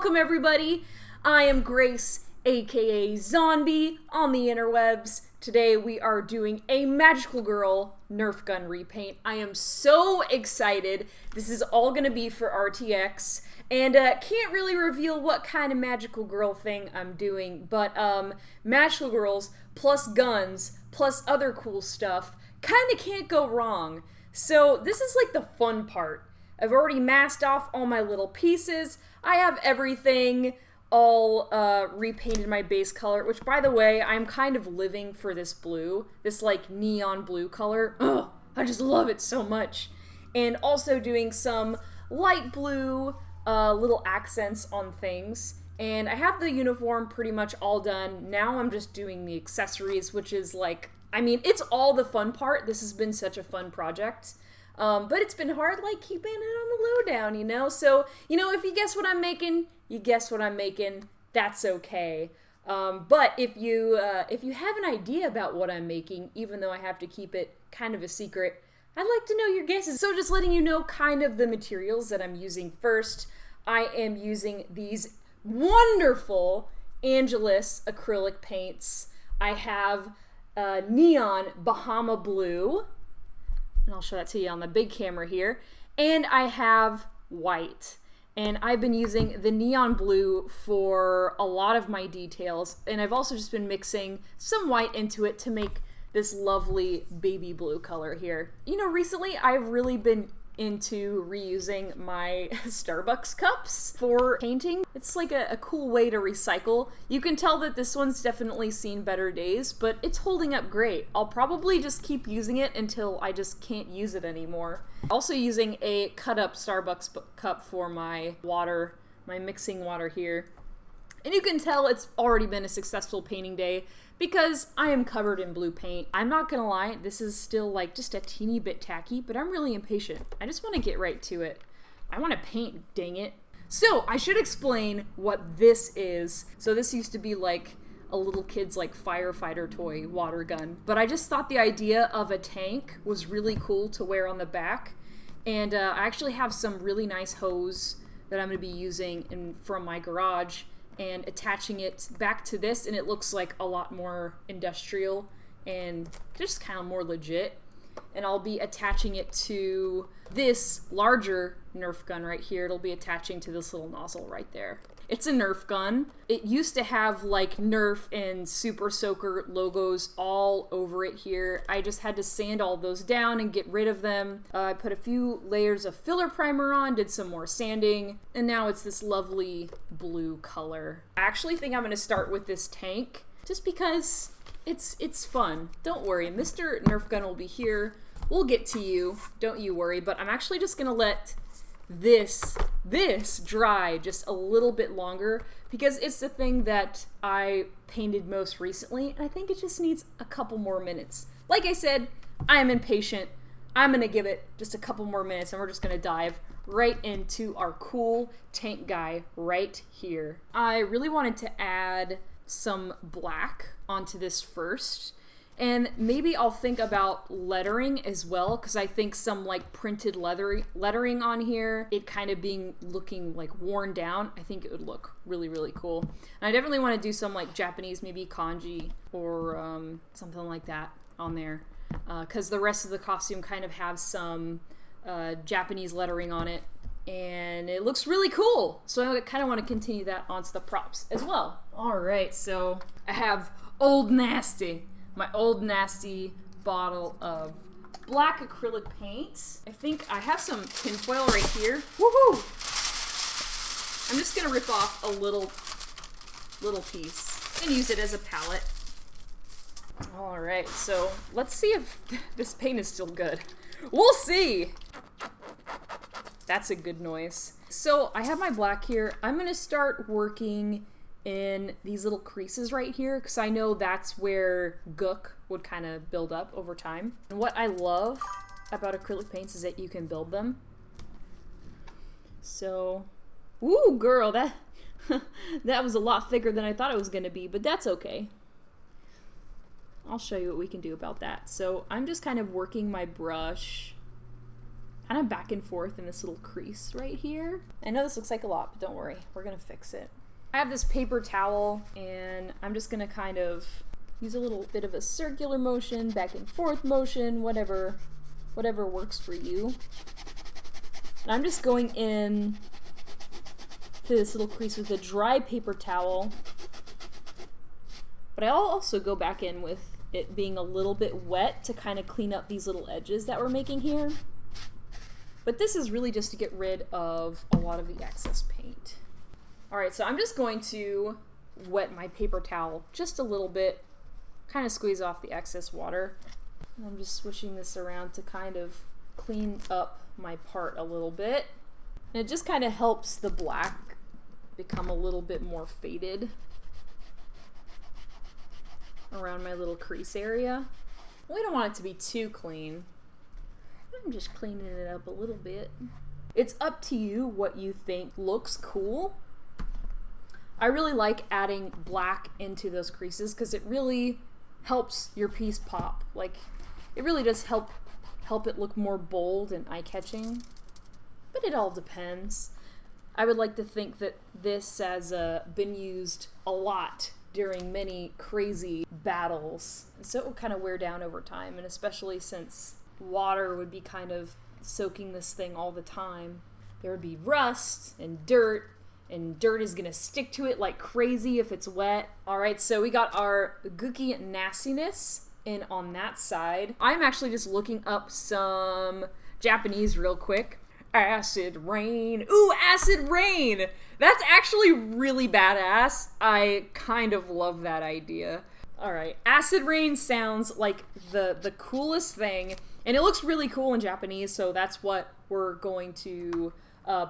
Welcome everybody, I am Grace, aka Zombie, on the interwebs. Today we are doing a Magical Girl Nerf gun repaint. I am so excited. This is all gonna be for RTX, and can't really reveal what kind of Magical Girl thing I'm doing, but Magical Girls plus guns plus other cool stuff kinda can't go wrong. So this is like the fun part. I've already masked off all my little pieces. I have everything all repainted my base color, which by the way, I'm kind of living for this blue, this like neon blue color. Ugh, I just love it so much. And also doing some light blue little accents on things. And I have the uniform pretty much all done. Now I'm just doing the accessories, which is like, I mean, it's all the fun part. This has been such a fun project. But it's been hard, like, keeping it on the lowdown, you know? So, you know, if you guess what I'm making, you guess what I'm making. That's okay. But if you have an idea about what I'm making, even though I have to keep it kind of a secret, I'd like to know your guesses. So just letting you know kind of the materials that I'm using first. I am using these wonderful Angelus acrylic paints. I have neon Bahama blue. And I'll show that to you on the big camera here. And I have white. And I've been using the neon blue for a lot of my details. And I've also just been mixing some white into it to make this lovely baby blue color here. You know, recently I've really been into reusing my Starbucks cups for painting. It's like a cool way to recycle. You can tell that this one's definitely seen better days, but it's holding up great. I'll probably just keep using it until I just can't use it anymore. Also using a cut up Starbucks cup for my water, my mixing water here. And you can tell it's already been a successful painting day because I am covered in blue paint. I'm not gonna lie, this is still like just a teeny bit tacky, but I'm really impatient. I just want to get right to it. I want to paint, dang it. So I should explain what this is. So this used to be like a little kid's like firefighter toy water gun, but I just thought the idea of a tank was really cool to wear on the back. And I actually have some really nice hose that I'm gonna be using from my garage and attaching it back to this, and it looks like a lot more industrial and just kind of more legit. And I'll be attaching it to this larger Nerf gun right here. It'll be attaching to this little nozzle right there. It's a Nerf gun. It used to have like Nerf and Super Soaker logos all over it here. I just had to sand all those down and get rid of them. I put a few layers of filler primer on, did some more sanding, and now it's this lovely blue color. I actually think I'm gonna start with this tank just because it's fun. Don't worry, Mr. Nerf gun will be here. We'll get to you, don't you worry, but I'm actually just gonna let this dry just a little bit longer because it's the thing that I painted most recently, and I think it just needs a couple more minutes. Like I said, I am impatient. I'm gonna give it just a couple more minutes and we're just gonna dive right into our cool tank guy right here. I really wanted to add some black onto this first. And maybe I'll think about lettering as well, because I think some like printed lettering on here, it kind of looking like worn down, I think it would look really, really cool. And I definitely want to do some like Japanese, maybe kanji or something like that on there, because the rest of the costume kind of have some Japanese lettering on it, and it looks really cool. So I kind of want to continue that onto the props as well. All right, so I have Old Nasty. My Old Nasty bottle of black acrylic paint. I think I have some tinfoil right here. Woohoo! I'm just gonna rip off a little piece and use it as a palette. All right, so let's see if this paint is still good. We'll see. That's a good noise. So I have my black here. I'm gonna start working in these little creases right here because I know that's where gook would kind of build up over time. And what I love about acrylic paints is that you can build them. So, ooh girl, that that was a lot thicker than I thought it was gonna be, but that's okay. I'll show you what we can do about that. So I'm just kind of working my brush kind of back and forth in this little crease right here. I know this looks like a lot, but don't worry, we're gonna fix it. I have this paper towel, and I'm just gonna kind of use a little bit of a circular motion, back and forth motion, whatever works for you. And I'm just going in to this little crease with a dry paper towel, but I'll also go back in with it being a little bit wet to kind of clean up these little edges that we're making here. But this is really just to get rid of a lot of the excess paint. Alright, so I'm just going to wet my paper towel just a little bit, kind of squeeze off the excess water. And I'm just swishing this around to kind of clean up my part a little bit. And it just kind of helps the black become a little bit more faded around my little crease area. We don't want it to be too clean. I'm just cleaning it up a little bit. It's up to you what you think looks cool. I really like adding black into those creases because it really helps your piece pop. Like, it really does help it look more bold and eye-catching. But it all depends. I would like to think that this has been used a lot during many crazy battles. So it will kind of wear down over time, and especially since water would be kind of soaking this thing all the time, there would be rust and dirt is gonna stick to it like crazy if it's wet. Alright, so we got our gooky nastiness in on that side. I'm actually just looking up some Japanese real quick. Acid rain. Ooh, acid rain! That's actually really badass. I kind of love that idea. Alright, acid rain sounds like the coolest thing, and it looks really cool in Japanese, so that's what we're going to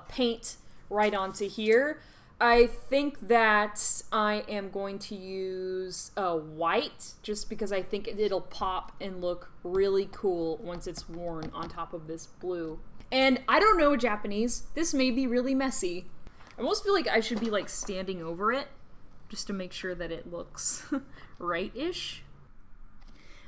paint right onto here. I think that I am going to use white, just because I think it'll pop and look really cool once it's worn on top of this blue. And I don't know Japanese. This may be really messy. I almost feel like I should be like standing over it just to make sure that it looks right-ish.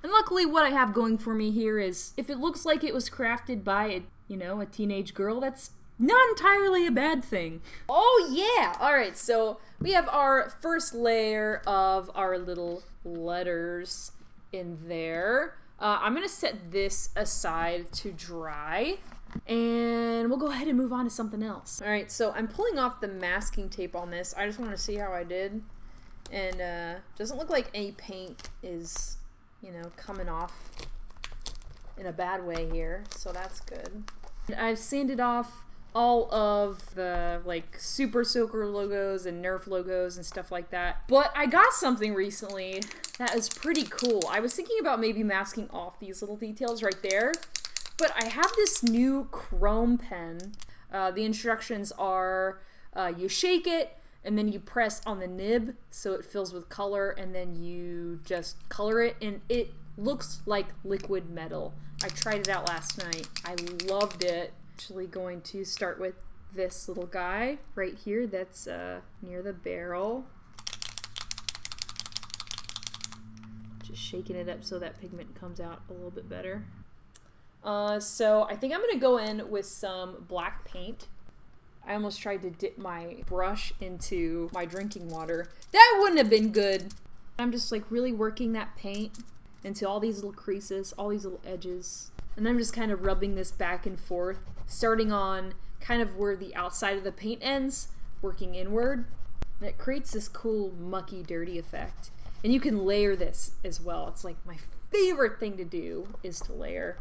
And luckily what I have going for me here is if it looks like it was crafted by a teenage girl, that's not entirely a bad thing. Oh yeah! Alright, so we have our first layer of our little letters in there. I'm gonna set this aside to dry, and we'll go ahead and move on to something else. Alright, so I'm pulling off the masking tape on this. I just want to see how I did. And doesn't look like any paint is, coming off in a bad way here, so that's good. I've sanded off all of the Super Soaker logos and Nerf logos and stuff like that. But I got something recently that is pretty cool. I was thinking about maybe masking off these little details right there, but I have this new chrome pen. The instructions are you shake it and then you press on the nib so it fills with color, and then you just color it, and it looks like liquid metal. I tried it out last night. I loved it. Actually going to start with this little guy right here that's near the barrel. Just shaking it up so that pigment comes out a little bit better. So I think I'm gonna go in with some black paint. I almost tried to dip my brush into my drinking water. That wouldn't have been good. I'm just really working that paint into all these little creases, all these little edges. And then I'm just kind of rubbing this back and forth, starting on kind of where the outside of the paint ends, working inward. And it creates this cool, mucky, dirty effect. And you can layer this as well. It's like my favorite thing to do is to layer.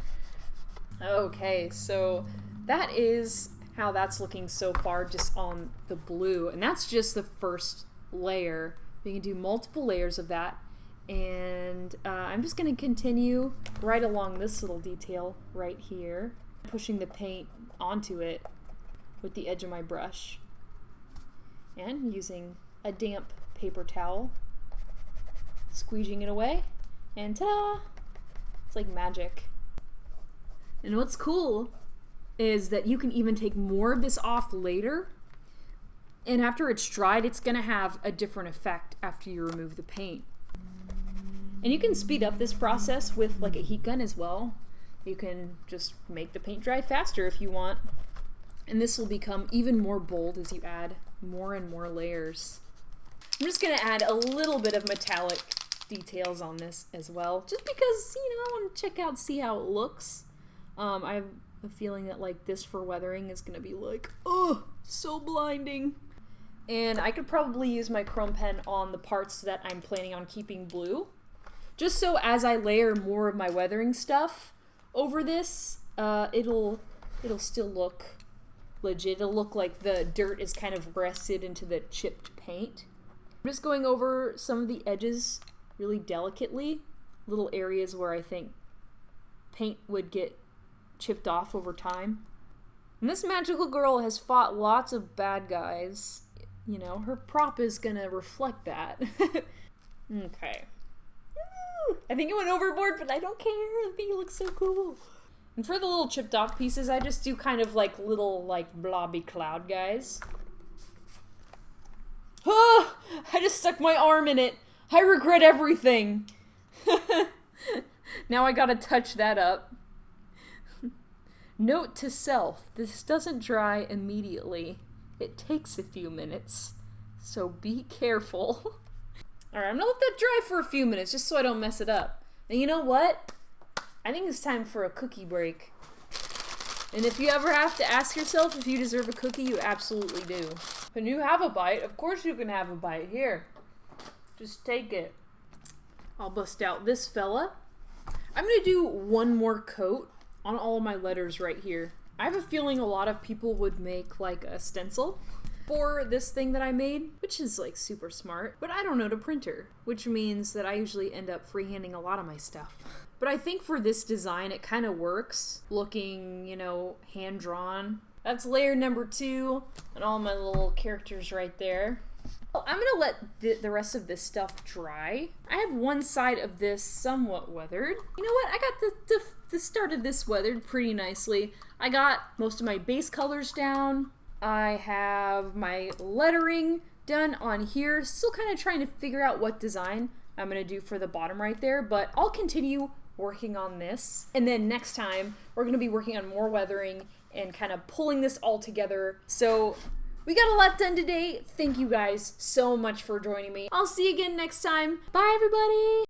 Okay, so that is how that's looking so far just on the blue. And that's just the first layer. You can do multiple layers of that. And I'm just going to continue right along this little detail right here, pushing the paint onto it with the edge of my brush and using a damp paper towel, squeezing it away, and ta-da! It's like magic. And what's cool is that you can even take more of this off later, and after it's dried, it's going to have a different effect after you remove the paint. And you can speed up this process with a heat gun as well. You can just make the paint dry faster if you want. And this will become even more bold as you add more and more layers. I'm just gonna add a little bit of metallic details on this as well, just because, you know, I want to check out, see how it looks. I have a feeling that like this for weathering is gonna be like, oh, so blinding. And I could probably use my chrome pen on the parts that I'm planning on keeping blue, just so as I layer more of my weathering stuff over this, it'll still look legit. It'll look like the dirt is kind of rested into the chipped paint. I'm just going over some of the edges really delicately, little areas where I think paint would get chipped off over time. And this magical girl has fought lots of bad guys. You know, her prop is gonna reflect that. Okay. I think it went overboard, but I don't care. I think it looks so cool. And for the little chipped off pieces, I just do kind of like little like blobby cloud guys. Oh, I just stuck my arm in it. I regret everything. Now I gotta touch that up. Note to self, this doesn't dry immediately. It takes a few minutes, so be careful. Alright, I'm gonna let that dry for a few minutes just so I don't mess it up. And you know what? I think it's time for a cookie break. And if you ever have to ask yourself if you deserve a cookie, you absolutely do. Can you have a bite? Of course you can have a bite. Here. Just take it. I'll bust out this fella. I'm gonna do one more coat on all of my letters right here. I have a feeling a lot of people would make like a stencil for this thing that I made, which is like super smart, but I don't know to printer, which means that I usually end up freehanding a lot of my stuff. But I think for this design, it kind of works looking, you know, hand-drawn. That's layer number 2 and all my little characters right there. Well, I'm gonna let the rest of this stuff dry. I have one side of this somewhat weathered. You know what? I got the start of this weathered pretty nicely. I got most of my base colors down. I have my lettering done on here. Still kind of trying to figure out what design I'm gonna do for the bottom right there, but I'll continue working on this. And then next time, we're gonna be working on more weathering and kind of pulling this all together. So we got a lot done today. Thank you guys so much for joining me. I'll see you again next time. Bye, everybody.